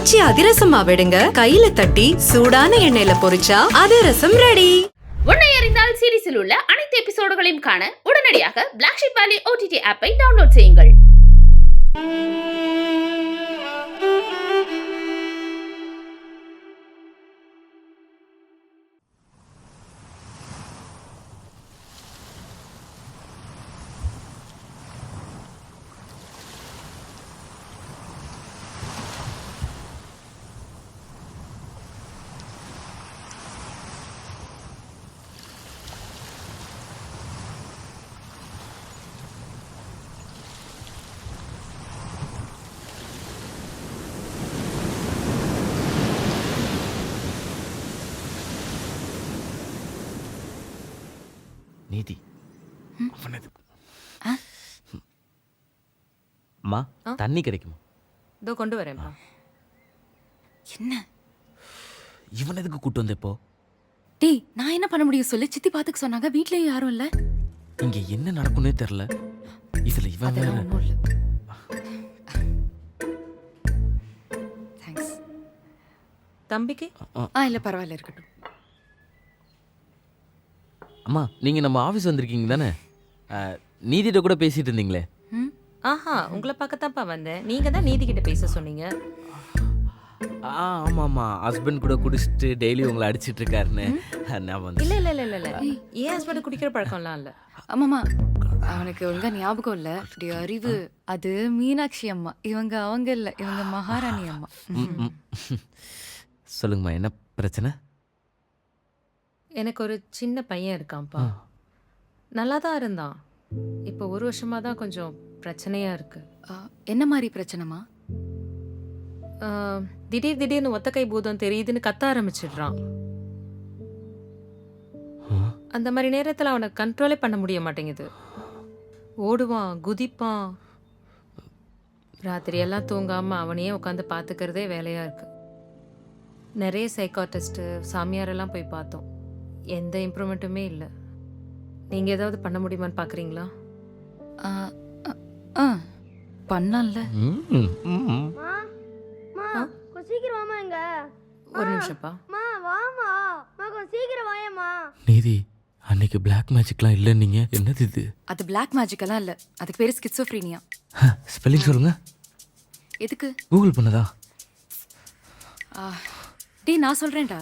காய்ச்சி அதிரசமா விடுங்க, கையில தட்டி சூடான எண்ணெயில பொரிச்சா அதிரசம் ரெடி. உன்னை அறிந்தால் சீரிஸில் உள்ள அனைத்து எபிசோடுகளையும் காண உடனடியாக Black Sheep Valley OTT ஆப்பை டவுன்லோட் செய்யுங்கள். நீதி அம்மா, தண்ணி கிடைக்குமா? இதோ கொண்டு வரேன்ப்பா. என்ன இவன் எதுக்கு கூட்டு வந்த இப்போ? டேய், நான் என்ன பண்ண முடியும் சொல்லு? சித்தி பாத்துக்க சொன்னாங்க, வீட்லயும் யாரும் இல்ல. இங்க என்ன நடக்கும்னே தெரியல. இதுல இவன் வேற. ஒண்ணும் இல்ல. தேங்க்ஸ். தம்பிக்கு இல்ல பரவாயில்ல, இருக்கட்டும். அம்மா, நீங்க நம்ம ஆபீஸ் வந்திருக்கீங்க தானே? நீதிட்ட கூட பேசிட்டு இருந்தீங்களே. ஆஹா, உங்களை பார்க்கத்தான்ப்பா வந்தேன். நீங்க தான் நீதி கிட்ட பேச சொன்னீங்க. ஆமா ஆமா, ஹஸ்பண்ட் கூட குடிச்சிட்டு டெய்லி உங்களை அடிச்சிட்டு இருக்காருன்னு நான் வந்து. இல்ல இல்ல இல்ல இல்ல இல்ல, ஏன் ஹஸ்பண்ட் குடிக்கிற பழக்கம்லாம் இல்ல. ஆமாமா, அவனுக்கு ஒழுங்கா ஞாபகம் இல்ல. அப்படி அறிவு. அது மீனாட்சி அம்மா, இவங்க அவங்க இல்ல, இவங்க மகாராணி அம்மா. சொல்லுங்கம்மா, என்ன பிரச்சனை? எனக்கு ஒரு சின்ன பையன் இருக்கான்ப்பா. நல்லா தான் இருந்தான். இப்போ ஒரு வருஷமா தான் கொஞ்சம் பிரச்சனையா இருக்கு. என்ன மாதிரி பிரச்சனைமா? திடீர்னு ஒத்த கை பூதம் தெரியுதுன்னு கத்த ஆரம்பிச்சிடுறான். அந்த மாதிரி நேரத்தில் அவனை கண்ட்ரோலே பண்ண முடிய மாட்டேங்குது. ஓடுவான், குதிப்பான். ராத்திரி எல்லாம் தூங்காம அவனையே உட்காந்து பார்த்துக்கிறதே வேலையா இருக்கு. நிறைய சைக்காட்டிஸ்ட்டு, சாமியாரெல்லாம் போய் பார்த்தோம். எந்த இம்ப்ரூவ்மெண்ட்டுமே இல்லை. நீங்க ஏதாவது பண்ண முடியுமான்னு பாக்குறீங்களா? பண்ணலாம்ல. சீக்கிரம் வாமா. எங்க ஒரு நிமிஷம்ப்பா. வாமா, சீக்கிரம் வாயம்மா. நீதி, அன்னைக்கு பிளாக் மேஜிக்லாம் இல்லை நீங்க. என்னது இது? அது பிளாக் மேஜிக் எல்லாம் இல்ல, அதுக்கு பேரு ஸ்கிசோஃப்ரீனியா. ஸ்பெல்லிங் சொல்லுங்க. எதுக்கு? கூகுள் பண்ணதா? டேய், நான் சொல்றேன்டா.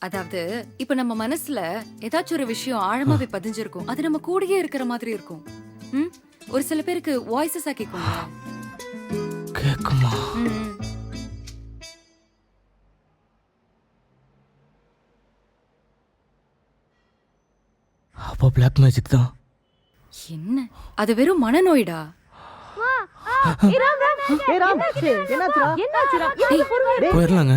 அதாவது இப்ப நம்ம மனசுல ஏதாச்சும் ஒரு விஷயம் ஆழமாவே பதிஞ்சிருக்கும். அது நம்ம கூடயே இருக்கிற மாதிரி இருக்கும். ஒரு சில பேருக்கு வாய்ஸஸா கேட்கும்ல. கேக்குமா? அப்போ பிளாக் மேஜிக் தான். என்ன? அது வெறும் மனநோய்டா. போயிடலாங்க.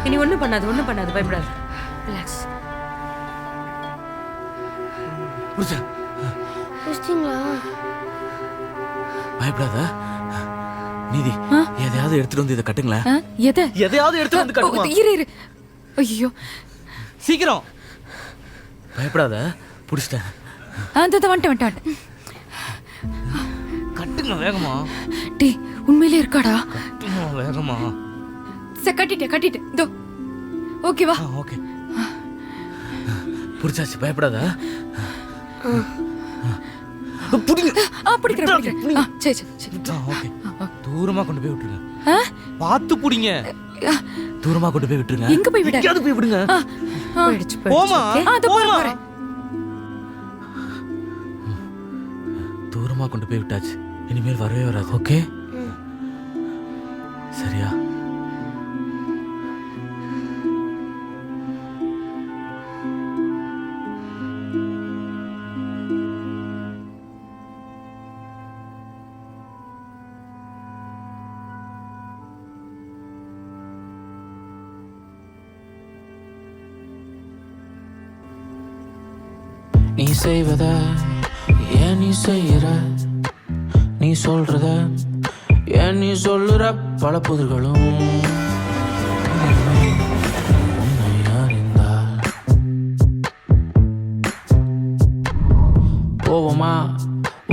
இனி ஒண்ணும் பண்ணாது, ஒண்ணும் பண்ணாது, பயப்படாது. ரிலாக்ஸ். பயப்படாத. நீதி, எதையாவது எடுத்துட்டு வந்து இதை கட்டுங்களேன். எதையாவது எடுத்து வந்து கட்டுமா? இரு. ஐயோ, சீக்கிரம். பயப்படாத, புடிச்சிட்டேன். வந்துட்டேன். கட்டுங்க வேகமா. டேய், உண்மையிலே இருக்காடா? கட்டுமா வேகமா. கட்டிட்டேன். இதோ ஓகேவா? ஓகே, புடிச்சாச்சு. பயப்படாத. பிடிக்கிறேன். சரி. ஓகே, தூரமா கொண்டு போய் விட்டுருங்க. பார்த்து புடிங்க. தூரமா கொண்டு போய் விட்டுருங்க. எங்க போய் விட? எங்கயாவது போய் விடுங்க. போமா. தூரமா கொண்டு போய் விட்டாச்சு. இனிமேல் வரவே வராது. ஓகே, சரியா? நீ செய்வத ஏன் நீ செய்யற, நீ சொல்றத ஏன் நீ சொல்லுற, பல புதிர்களும் உன்னை அறிந்தால் போவோமா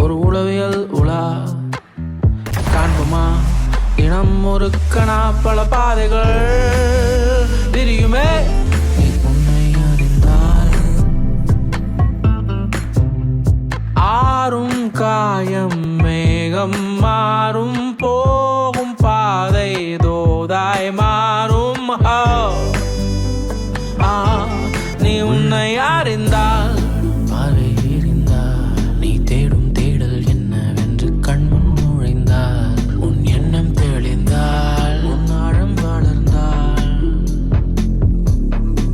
ஒரு உளவியல் உலா, காண்போமா இனம் ஒரு கணா, பல பாதைகள் தெரியுமே. நீ உன்னை அறிந்தால் ஆறும் காயம் மேகம் மாறும், போகும் பாதை தோதாய் மாறும். நீ உன்னை அறிந்தால் பாதை எறிந்தால், நீ தேடும் தேடல் என்னவென்று கண்முன் நுழைந்தால், உன் எண்ணம் தெளிந்தால், உன் ஆழம் வளர்ந்தால்,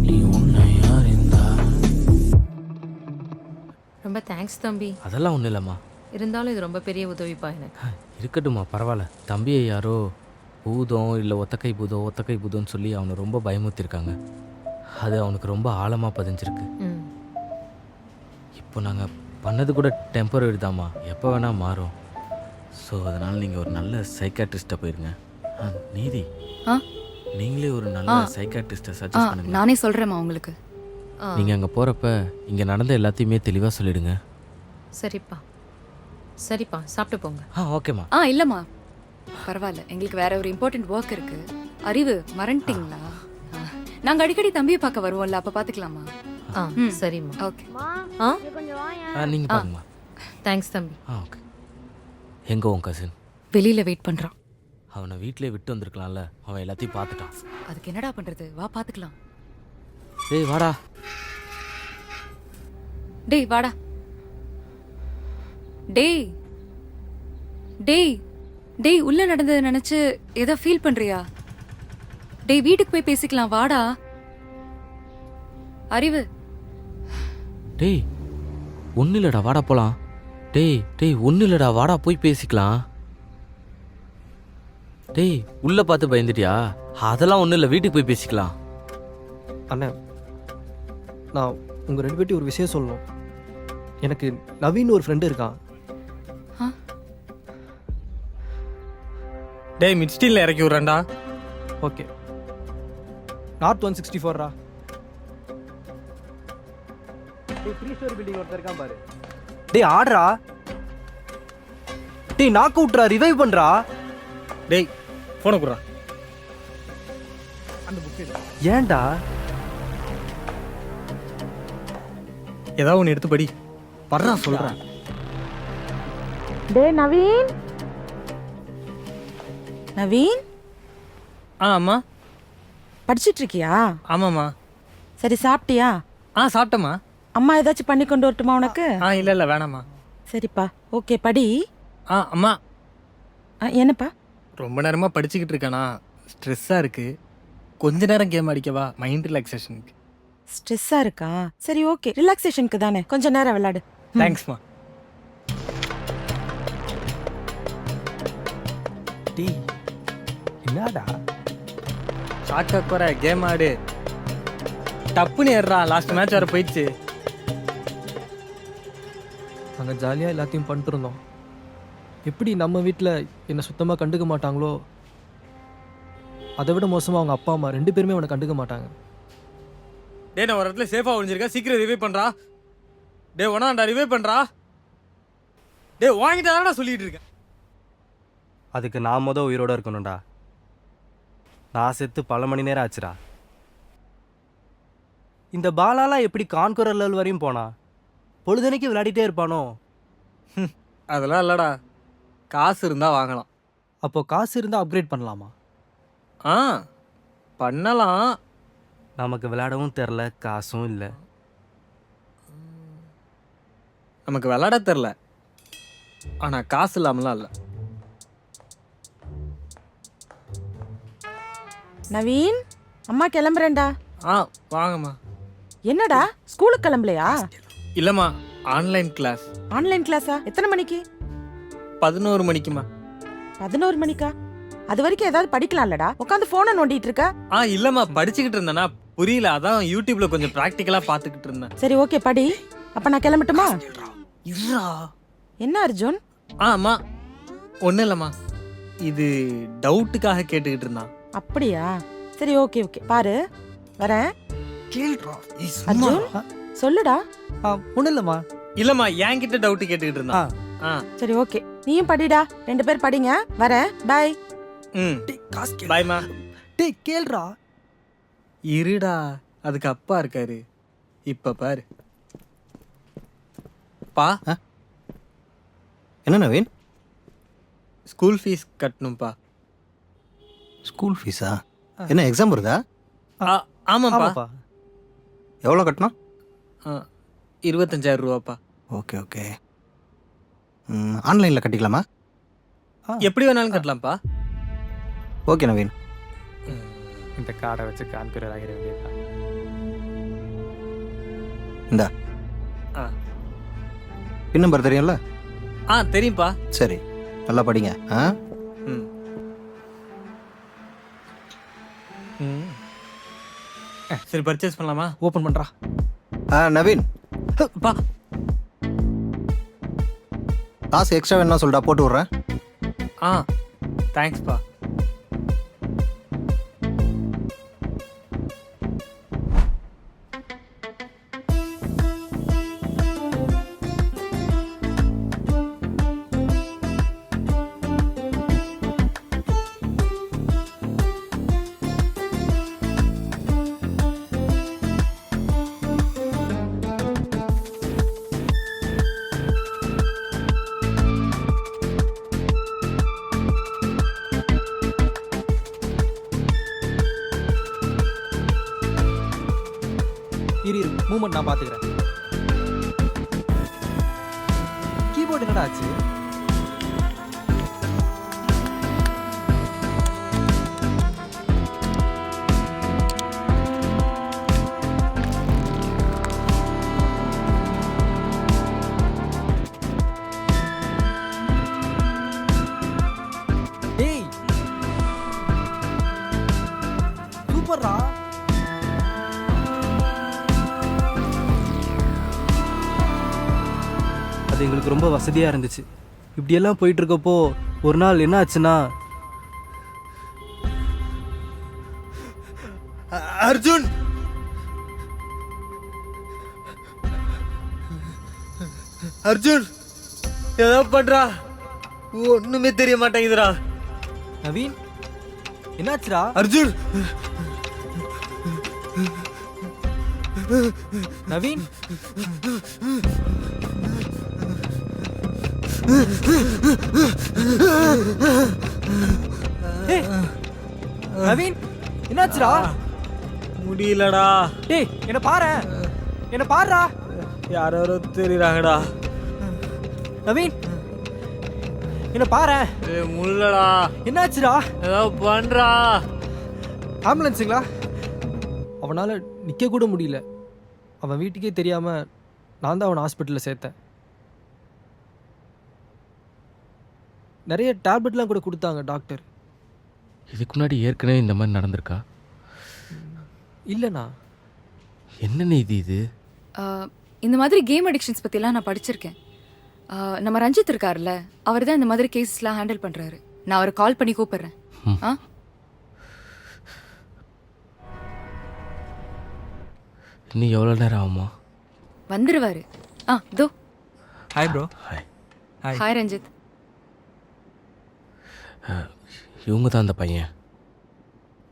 நீ உன்னை அறிந்தால். ரொம்ப தேங்க்ஸ் தம்பி. அதெல்லாம் ஒன்றும் இல்லைம்மா. இருந்தாலும் இது ரொம்ப பெரிய உதவிப்பா எனக்கு. இருக்கட்டும்மா, பரவாயில்ல. தம்பியை யாரோ பூதம் இல்லை ஒத்தக்கை பூதம்னு சொல்லி அவனை ரொம்ப பயமுறுத்திருக்காங்க. அது அவனுக்கு ரொம்ப ஆழமாக பதிஞ்சிருக்கு. ம். இப்போ நாங்கள் பண்ணது கூட டெம்பரரி தாம்மா, எப்போ வேணால் மாறும். ஸோ அதனால் நீங்கள் ஒரு நல்ல சைக்காட்ரிஸ்ட்டை போயிருங்க. நீதி, ஆ நீங்களே ஒரு நல்ல சைக்காட்ரிஸ்ட்டை ஆ சஜஸ்ட் பண்ணுங்க. நானே சொல்றேம்மா உங்களுக்கு. நீங்கள் அங்கே போகிறப்ப இங்கே நடந்த எல்லாத்தையுமே தெளிவாக சொல்லிடுங்க. சரிப்பா சரிப்பா, சாப்பிட்டு போங்க. ஓகேம்மா. இல்லம்மா பரவாயில்ல, எங்களுக்கு வேற ஒரு இம்பார்ட்டன்ட் ஒர்க் இருக்கு. அறிவு மறந்துட்டீங்களா? நாங்க அடிக்கடி தம்பியை பார்க்க வருவோம்ல, அப்ப பாத்துக்கலாமா? சரிம்மா. ஓகே. ஆ இங்க கொஞ்சம் வாயேன். நீங்கள் பாருங்கம்மா. தேங்க்ஸ் தம்பி. ஓகே. எங்கே உன் கசின்? வெளியில வெயிட் பண்றான். அவனை வீட்டிலே விட்டு வந்திருக்கலாம்ல, அவன் எல்லாத்தையும் பார்த்துட்டான். அதுக்கு என்னடா பண்றது, வா பாத்துக்கலாம். டேய் வாடா. டேய் வாடா. டேய் டேய் டேய், உள்ள நடந்ததை நினைச்சு ஏதோ ஃபீல் பண்றியா? டேய் வீட்டுக்கு போய் பேசிக்கலாம், வாடா. அறிவு. டேய் ஒன்றும் இல்லைடா, வாடா போகலாம். டேய் ஒன்றும் இல்லைடா, வாடா போய் பேசிக்கலாம். டேய் உள்ளே பார்த்து பயந்துட்டியா? அதெல்லாம் ஒன்றும் இல்லை, வீட்டுக்கு போய் பேசிக்கலாம். அண்ணே, நான் உங்கள் ரெண்டு பேர்ட்டையும் ஒரு விஷயம் சொல்லணும். எனக்கு நவீன் ஒரு ஃப்ரெண்டு இருக்கான். டேய் மிட்ஸ்டீல்ல இறக்கி விட்றேன்டா. ஓகே. நார்த் 164ரா. டேய் 3 ஸ்டோரி பில்டிங் ஒருத்தர் இருக்கான் பாரு. டேய் ஆடுறா. டேய் நாக் அவுட்ரா, ரிவைவ் பண்றா. டேய் ஃபோனை குடுறா. அந்த புக் ஏன்டா? ஏதாவது ஒன்று எடுத்து படி. வர்றா சொல்கிறேன். டே நவீன், நவீன் அம்மா படிச்சிட்டு இருக்கியா? ஆமாம்மா. சரி சாப்பிட்டியா? சாப்பிட்டம்மா. அம்மா ஏதாச்சும் பண்ணி கொண்டு வரட்டுமா உனக்கு? இல்லை வேணாம்மா. சரிப்பா, ஓகே படி. அம்மா என்னப்பா? ரொம்ப நேரமாக படிச்சுக்கிட்டு இருக்கேனா, ஸ்ட்ரெஸ்ஸாக இருக்குது. கொஞ்ச நேரம் கேம் அடிக்கவா, மைண்ட் ரிலாக்ஸேஷனுக்கு. ஸ்ட்ரெஸ்ஸா இருக்கா? சரி ஓகே, ரிலாக்ஸேஷனுக்கு தானே, கொஞ்ச நேரம் விளையாடு. தேங்க்ஸ்மா. டேய் என்னடா? ஷாக்கா குறை, கேம் ஆடு. டப்புன்னு ஏறுறா, லாஸ்ட் மேட்ச் வர போயிடுச்சு. நாங்கள் ஜாலியாக எல்லாத்தையும் பண்ணிட்டு இருந்தோம். எப்படி நம்ம வீட்டில் என்னை சுத்தமாக கண்டுக்க மாட்டாங்களோ, அதை விட மோசமாக அவங்க அப்பா அம்மா 2 பேருமே அவனை கண்டுக்க மாட்டாங்க. டே நான் ஒரு இடத்துல சேஃபாக ஒழிஞ்சிருக்கேன், சீக்கிரம் ரிவைவ் பண்ணுறா. டே ஒன்னாண்டா ரிவைவ் பண்ணுறா. டே வாங்கிட்டாடா சொல்லிட்டு இருக்கேன். அதுக்கு நான் உயிரோட இருக்கணும்டா. நான் செத்து பல மணி நேரம் ஆச்சுடா. இந்த பாலாலாம் எப்படி கான்குரர் லெவல் வரையும் போனா? பொழுதுனைக்கு விளையாடிட்டே இருப்பானோ? அதெல்லாம் இல்லைடா, காசு இருந்தால் வாங்கலாம். அப்போ காசு இருந்தால் அப்கிரேட் பண்ணலாமா? பண்ணலாம். நமக்கு விளையாடவும் தெரில, காசும் இல்லை. நமக்கு விளையாட தெரில, ஆனால் காசு இல்லாமலாம் இல்லை. நவீன், அம்மா கிளம்புறேன்டா. வாங்கம்மா. என்னடா ஸ்கூலுக்கு கிளம்பலையா? இல்லைம்மா, ஆன்லைன் கிளாஸ். ஆன்லைன் கிளாஸா? எத்தனை மணிக்கு? 11 மணிக்குமா. 11 மணிக்கா? அது வரைக்கும் ஏதாவது படிக்கலாம்லடா, உட்காந்து போனை நோண்டிட்டு இருக்க. இல்லம்மா படிச்சுக்கிட்டு இருந்தேனா, புரியல, அதான் யூடியூப்ல கொஞ்சம் பிராக்டிக்கலா பாத்துக்கிட்டு இருந்தேன். சரி ஓகே படி. அப்ப நான் கிளம்பட்டுமா? இருடா. என்ன அர்ஜுன்? அம்மா ஒன்றும் இல்லைம்மா, இது டவுட்டுக்காக கேட்டுக்கிட்டு இருந்தான். அப்படியா? சரி, ஓகே ஓகே, பாரு வரேன். கேள்றா. அர்ஜுன் சொல்லுடா. ஒன்றும் இல்லைம்மா. இல்லைம்மா, என்கிட்ட டவுட்டு கேட்டுக்கிட்டு இருந்தான். சரி ஓகே, நீயும் படிடா, 2 பேர் படிங்க, வரேன், பாய். ம், காசு பாய்மா. டேய் கேள்றா. இருடா, அதுக்கு அப்பா இருக்காரு. இப்ப பாரு. பா, என்ன நவீன்? ஸ்கூல் ஃபீஸ் கட்டணும்ப்பா. ஸ்கூல் ஃபீஸா? என்ன எக்ஸாம் வருதா? ஆமாப்பா. ஆமாப்பா. எவ்வளோ கட்டணும்? 25,000 ரூபாப்பா. Okay okay. ஆன்லைனில் கட்டிக்கலாமா? எப்படி வேணாலும் கட்டலாம்ப்பா. ஓகே நவீன். இந்த கார்டை வச்சு கான்குரர் ஆகிற வேண்டியதுதான். இந்தா ஆ. பின் நம்பர் தெரியும்ல? தெரியும்ப்பா. சரி, நல்லா படிங்க. ம். ம். சரி, பர்ச்சேஸ் பண்ணலாமா? ஓப்பன் பண்ணுறா. நவீன், பா, காசு எக்ஸ்ட்ரா வேணும்னா சொல்லிட்டா, போட்டு விட்றேன். தேங்க்ஸ்ப்பா. இரு மூமெண்ட் நான் பார்த்துக்கிறேன். கீபோர்டு என்னடா ஆச்சு? டேய் சூப்பர்ரா. அது எங்களுக்கு ரொம்ப வசதியாக இருந்துச்சு. இப்படியெல்லாம் போயிட்டு இருக்கப்போ ஒரு நாள் என்ன ஆச்சுன்னா, அர்ஜுன், அர்ஜுன் ஏதோ பண்றா, ஒண்ணுமே தெரிய மாட்டேங்குதுடா. நவீன் என்னாச்சுடா? அர்ஜுன், நவீன் ஏய், நவீன் என்னாச்சுடா? முடியலடா. டேய் என்ன பாரு, என்ன பாருடா. யாரோ தெரியுறாங்கடா. நவீன் என்ன பாரு. முள்ளடா. என்னாச்சுடா? ஏதோ பண்றா. ஆம்புலன்ஸுங்களா? அவனால் நிற்க கூட முடியல. அவன் வீட்டுக்கே தெரியாமல் நான் தான் அவனை ஹாஸ்பிட்டலில் சேர்த்தேன். நிறைய டேப்லெட்லாம் கூட கொடுத்தாங்க டாக்டர். இதுக்கு முன்னாடி ஏற்கனவே இந்த மாதிரி நடந்திருக்கா? இல்லைண்ணா. என்ன நீதி இது? இந்த மாதிரி கேம் அடிக்ஷன்ஸ் பற்றிலாம் நான் படிச்சிருக்கேன். நம்ம ரஞ்சித் இருக்கார்ல, அவர் தான் இந்த மாதிரி கேசஸ்லாம் ஹேண்டில் பண்ணுறாரு. நான் அவரை கால் பண்ணி கூப்பிடுறேன். இன்னும் எவ்வளோ நேரம் ஆகுமா? வந்துருவாரு. தோ. Hi bro. Hi. Hi Ranjith. இவங்க தான் அந்த பையன்.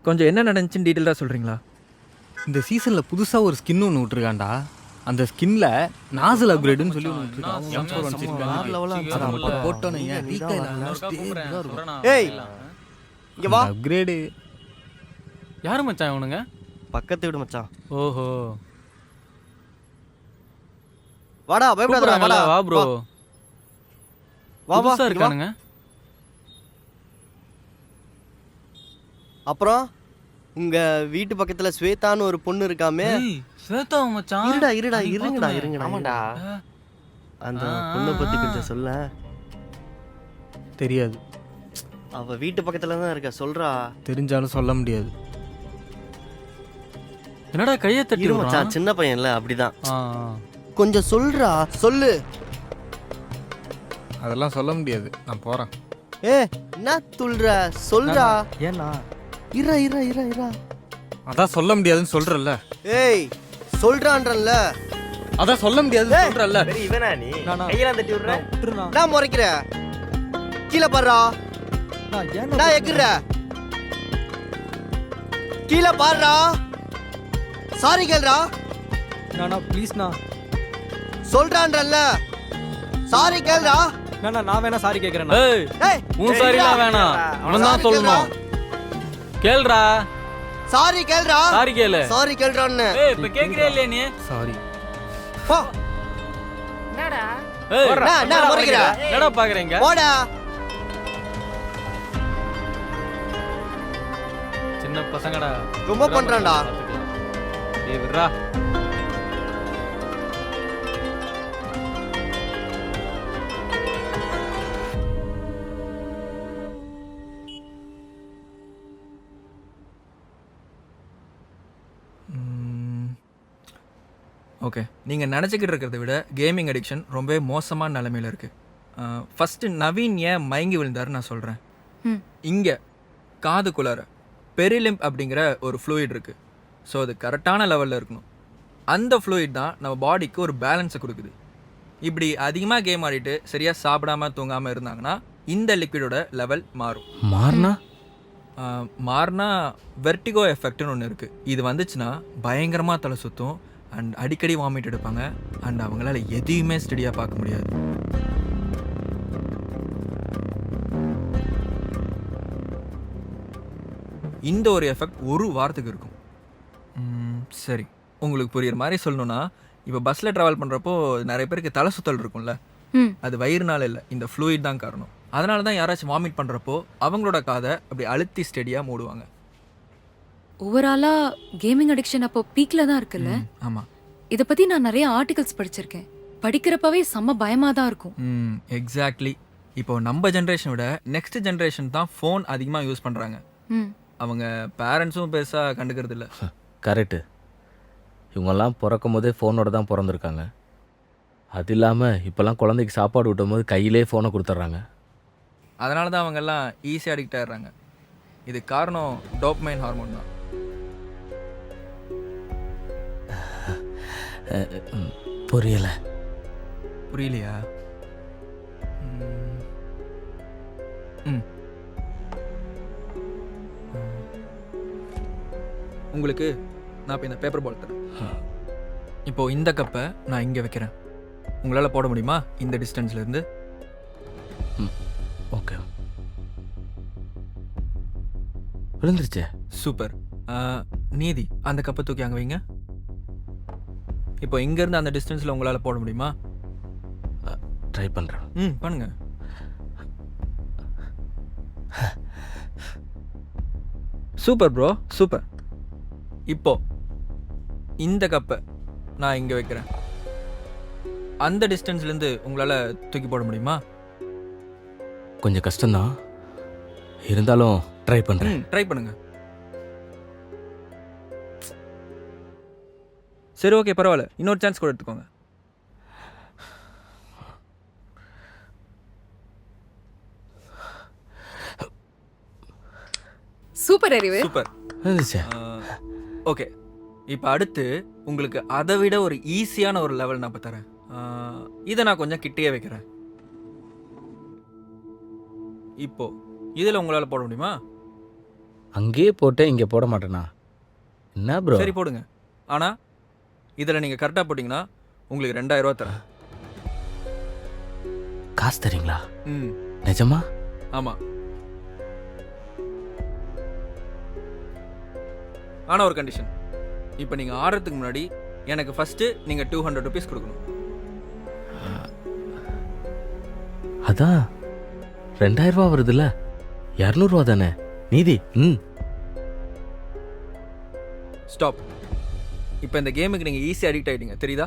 கொஞ்சம் என்ன நடந்துச்சுன்னு டீட்டெயிலாக சொல்கிறீங்களா? இந்த சீசனில் புதுசாக ஒரு ஸ்கின் ஒன்று விட்டுருக்காண்டா. அந்த ஸ்கின்ல நாசல் அப்கிரேடுன்னு சொல்லி அப்கிரேடு. யாரு மச்சான் இவனுங்க? பக்கத்து வீடு மச்சான். ஓஹோ, வாடா, பயப்படாதடா, வாடா. வா ப்ரோ. வா வா இருக்கானுங்க. அப்புறம் உங்க வீட்டு பக்கத்துல ஸ்வேதான்னு ஒரு பொண்ணு இருக்காமே. ஸ்வேதா மச்சான். இருங்கடா. ஆமாடா. அந்த பொண்ணை பத்தி கொஞ்சம் சொல்ல. தெரியாது. அவ வீட்டு பக்கத்துல தான் இருக்க, சொல்றா. தெரிஞ்சாலும் சொல்ல முடியாது. என்னடா கையை தட்டி மச்சான், சின்ன பையன்ல அப்படிதான். கொஞ்சம் சொல்றா, சொல்லு. அதெல்லாம் சொல்ல முடியாது, நான் போறேன். என்ன துள்ற, சொல்றா. ஏண்ணா? இரா. அதான் சொல்ல முடியாதுன்னு சொல்றல்ல. ஏய் சொல்றான்றல்ல. அதான் சொல்ல முடியாதுன்னு சொல்றல்ல. இவனா நீ கையெல்லாம் தட்டி விடுற? நான் முறைக்கிற. கீழே பாடுறா. நான் எக்குற. கீழே பாடுறா. சாரி கேள்றா. நானா ப்ளீஸ்ண்ணா. சொல்றான்றல்ல. சாரி கேள்றா. நான் வேணா சாரி கேட்குறேன். ஏய் உன் சாரிலாம் வேணாம், அவன் தான் சொல்லணும். கேளுடா. சாரி கேள்றா. சாரி கேளு. சாரி கேள்றான்னு. ஏய் இப்ப கேக்குறே இல்லையா நீ? சாரி. போ. என்னடா ஏய் நான் முறைக்கிற. என்னடா பாக்குறீங்க? போடா. சின்ன பசங்கடா. ரொம்ப பண்றான்டா. ஏய் விட்றா. ஓகே, நீங்கள் நினச்சிக்கிட்டு இருக்கிறத விட கேமிங் அடிக்ஷன் ரொம்பவே மோசமான நிலைமையில் இருக்குது. ஃபஸ்ட்டு நவீன் ஏன் மயங்கி விழுந்தாருன்னு நான் சொல்கிறேன். இங்கே காதுக்குள்ளார பெரிலிம்ப் அப்படிங்கிற ஒரு ஃப்ளூயிட் இருக்குது. ஸோ அது கரெக்டான லெவலில் இருக்கணும். அந்த ஃப்ளூயிட் தான் நம்ம பாடிக்கு ஒரு பேலன்ஸை கொடுக்குது. இப்படி அதிகமாக கேம் ஆடிட்டு சரியாக சாப்பிடாம தூங்காமல் இருந்தாங்கன்னா இந்த லிக்விடோட லெவல் மாறும். மாறினா வெர்டிகோ எஃபெக்ட்னு ஒன்று இருக்குது. இது வந்துச்சுன்னா பயங்கரமாக தலை சுற்றும் அண்ட் அடிக்கடி வாமிட் எடுப்பாங்க அண்ட் அவங்களால எதையுமே ஸ்டடியாக பார்க்க முடியாது. இந்த ஒரு எஃபெக்ட் ஒரு வாரத்துக்கு இருக்கும். சரி, உங்களுக்கு புரியுற மாதிரி சொல்லணும்னா, இப்போ பஸ்ஸில் ட்ராவல் பண்ணுறப்போ நிறைய பேருக்கு தலை சுத்தல் இருக்கும்ல, அது வயிறுனால இல்லை, இந்த ஃப்ளூயிட் தான் காரணம். அதனால தான் யாராச்சும் வாமிட் பண்ணுறப்போ அவங்களோட காதை அப்படி அழுத்தி ஸ்டெடியாக மூடுவாங்க. ஓவராலா கேமிங் அடிக்ஷன் அப்போ பீக்ல தான் இருக்குல்ல? ஆமாம், இதை பத்தி நான் நிறைய ஆர்டிகல்ஸ் படிச்சிருக்கேன். படிக்கிறப்பவே செம்ம பயமா தான் இருக்கும். எக்ஸாக்ட்லி. இப்போ நம்ம ஜென்ரேஷனை விட நெக்ஸ்ட் ஜென்ரேஷன் தான் ஃபோன் அதிகமாக யூஸ் பண்ணுறாங்க. அவங்க பேரண்ட்ஸும் பெருசாக கண்டுக்கிறது இல்லை. கரெக்டு. இவங்கெல்லாம் பிறக்கும் போதே ஃபோனோட தான் பிறந்திருக்காங்க. அது இல்லாமல் இப்போல்லாம் குழந்தைக்கு சாப்பாடு ஊட்டும் போது கையிலே ஃபோனை கொடுத்துட்றாங்க. அதனால தான் அவங்கெல்லாம் ஈஸியாக அடிக்ட் ஆகிடுறாங்க. இது காரணம் டோபமைன் ஹார்மோன் தான். புரியலையா? உங்களுக்கு நான் இப்போ இந்த பேப்பர் பால் தரேன். இப்போ இந்த கப்பை நான் இங்கே வைக்கிறேன். உங்களால் போட முடியுமா இந்த டிஸ்டன்ஸ்லேருந்து? ஓகே, விழுந்துருச்சே. சூப்பர். நீதி, அந்த கப்பை தூக்கி அங்கே வைங்க. இப்போ இங்கேருந்து அந்த டிஸ்டன்ஸில் உங்களால் போட முடியுமா? ட்ரை பண்ணுறேன். பண்ணுங்க. Super bro, super. இப்போ இந்த கப்பை நான் இங்கே வைக்கிறேன். அந்த டிஸ்டன்ஸ்லேருந்து உங்களால் தூக்கி போட முடியுமா? கொஞ்சம் கஷ்டம்தான், இருந்தாலும் ட்ரை பண்ணுறேன். ட்ரை பண்ணுங்க. சரி, ஓகே, பரவாயில்ல. இன்னொரு சான்ஸ் கூட எடுத்துக்கோங்க. சூப்பர் அறிவு. சூப்பர். இருந்துச்சே. ஓகே, இப்போ அடுத்து உங்களுக்கு அதை விட ஒரு ஈஸியான ஒரு லெவல் நான் இப்போ தரேன். இதை நான் கொஞ்சம் கிட்டேயே வைக்கிறேன். இப்போ இதில் உங்களால் போட முடியுமா? அங்கேயே போட்டேன், இங்கே போட மாட்டேனா? என்ன ப்ரோ? சரி, போடுங்க. ஆனால் இதில் நீங்கள் கரெக்டாக போட்டிங்கன்னா உங்களுக்கு 2000 ரூபா தரேன். காசு தரீங்களா? நிஜமா? ஆமாம். ஆனால் ஒரு கண்டிஷன். இப்போ நீங்கள் ஆடுறதுக்கு முன்னாடி எனக்கு ஃபஸ்ட்டு நீங்கள் 200 ருபீஸ் கொடுக்கணும். அதான் 2000 ரூபா வருதுல்ல, 200 ரூபா தானே நீதி? ஸ்டாப். இப்போ இந்த கேமுக்கு நீங்கள் ஈஸியாக அடிக்ட் ஆகிட்டீங்க, தெரியுதா?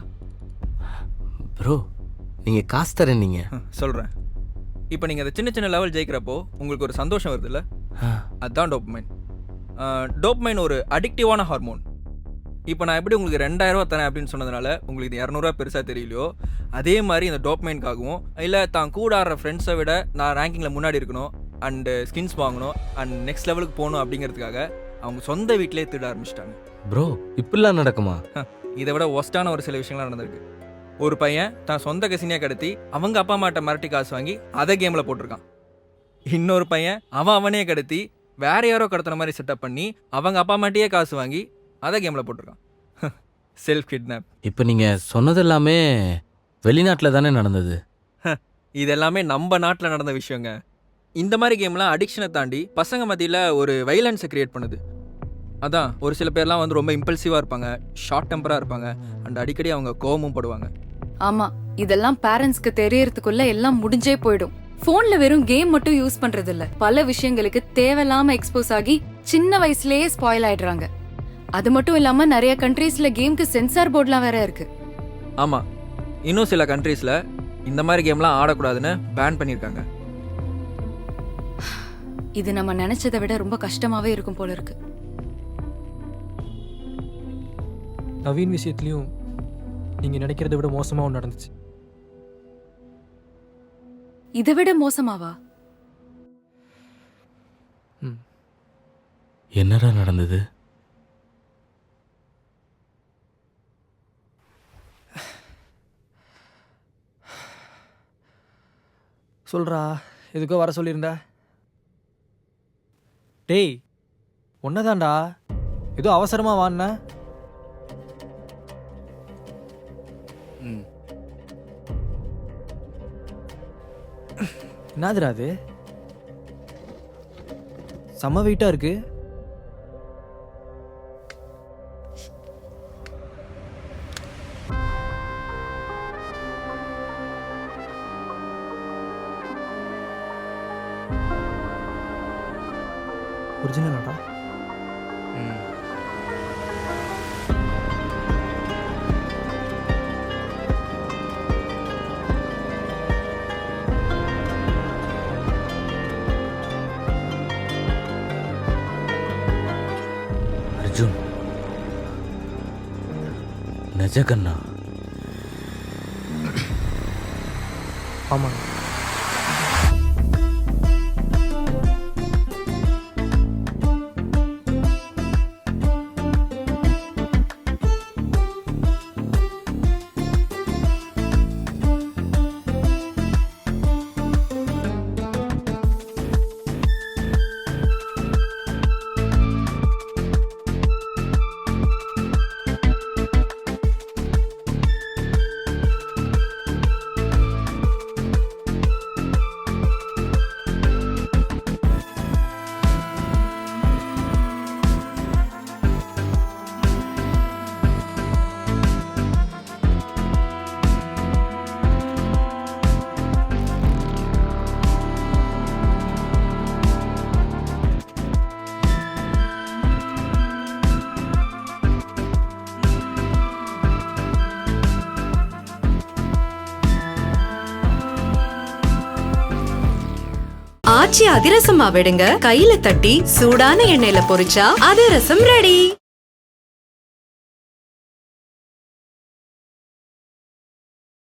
ப்ரோ, நீங்கள் காசு தரேன் நீங்கள். சொல்கிறேன். இப்போ நீங்கள் அந்த சின்ன சின்ன லெவல் ஜெயிக்கிறப்போ உங்களுக்கு ஒரு சந்தோஷம் வருதுல்ல, அதுதான் டோபமைன். டோபமைன் ஒரு அடிக்டிவான ஹார்மோன். இப்போ நான் எப்படி உங்களுக்கு 2000 ரூபா தரேன் அப்படின்னு சொன்னதுனால உங்களுக்கு இது 200 ரூபா பெருசாக தெரியலையோ, அதே மாதிரி இந்த டோப்மைனுக்காகவும் இல்லை தான் கூட ஆடுற ஃப்ரெண்ட்ஸை விட நான் ரேங்கிங்கில் முன்னாடி இருக்கணும் அண்டு ஸ்கின்ஸ் வாங்கணும் அண்ட் நெக்ஸ்ட் லெவலுக்கு போகணும் அப்படிங்கிறதுக்காக அவங்க சொந்த வீட்டிலே திருட ஆரம்பிச்சிட்டாங்க. ப்ரோ இப்படிலாம் நடக்குமா? இதை விட ஒஸ்ட்டான ஒரு சில விஷயங்கள்லாம் நடந்திருக்கு. ஒரு பையன் தான் சொந்த கசினியாக கடத்தி அவங்க அப்பா அம்மாட்ட மிரட்டி காசு வாங்கி அதை கேமில் போட்டிருக்கான். இன்னொரு பையன் அவனே கடத்தி வேற யாரோ கடத்துற மாதிரி செட்டப் பண்ணி அவங்க அப்பா அம்மாட்டையே காசு வாங்கி அதை கேமில் போட்டிருக்கான். Self kidnap. இப்போ நீங்கள் சொன்னது எல்லாமே வெளிநாட்டில் தானே நடந்தது? இதெல்லாமே நம்ம நாட்டில் நடந்த விஷயங்க. இந்த மாதிரி கேம்லாம் அடிக்ஷனை தாண்டி பசங்க மத்தியில் ஒரு வைலன்ஸை கிரியேட் பண்ணுது. அதான் ஒரு சில பேர்லாம் வந்து ரொம்ப இம்பல்சிவாக இருப்பாங்க, ஷார்ட் டெம்பராக இருப்பாங்க அண்ட் அடிக்கடி அவங்க கோவமும் படுவாங்க. ஆமா, இதெல்லாம் பேரண்ட்ஸ்க்கு தெரியறதுக்குள்ள எல்லாம் முடிஞ்சே போயிடும். போன்ல வெறும் கேம் மட்டும் யூஸ் பண்றது இல்ல, பல விஷயங்களுக்கு தேவையில்லாம எக்ஸ்போஸ் ஆகி சின்ன வயசுலயே ஸ்பாயில் ஆயிடுறாங்க. அது மட்டும் இல்லாம நிறைய கண்ட்ரீஸ்ல கேம்க்கு சென்சார் போர்ட்லாம் வேற இருக்கு. ஆமாம், இன்னும் சில கண்ட்ரீஸில் இந்த மாதிரி கேம்லாம் ஆடக்கூடாதுன்னு பேன் பண்ணியிருக்காங்க. இது நம்ம நினைச்சதை விட ரொம்ப கஷ்டமாவே இருக்கும் போல இருக்கு. நவீன் விஷயத்துலையும் நீங்கள் நினைக்கிறத விட மோசமாக ஒன்று நடந்துச்சு. இதை விட மோசமாவா? என்னடா நடந்தது? சொல்கிறா, எதுக்கோ வர சொல்லியிருந்த. டேய் ஒன்னதாண்டா, ஏதோ அவசரமாக வாண்ண. என்னதுடா அது? செம்ம வெயிட்டாக இருக்கு. ஒரிஜினலாடா? அர்ஜுன், நிஜகண்ணா? ஆமாம். ஆச்சி அதிரசமா விடுங்க, கையில தட்டி சூடான எண்ணெயில பொரிச்சா அதிரசம் ரெடி.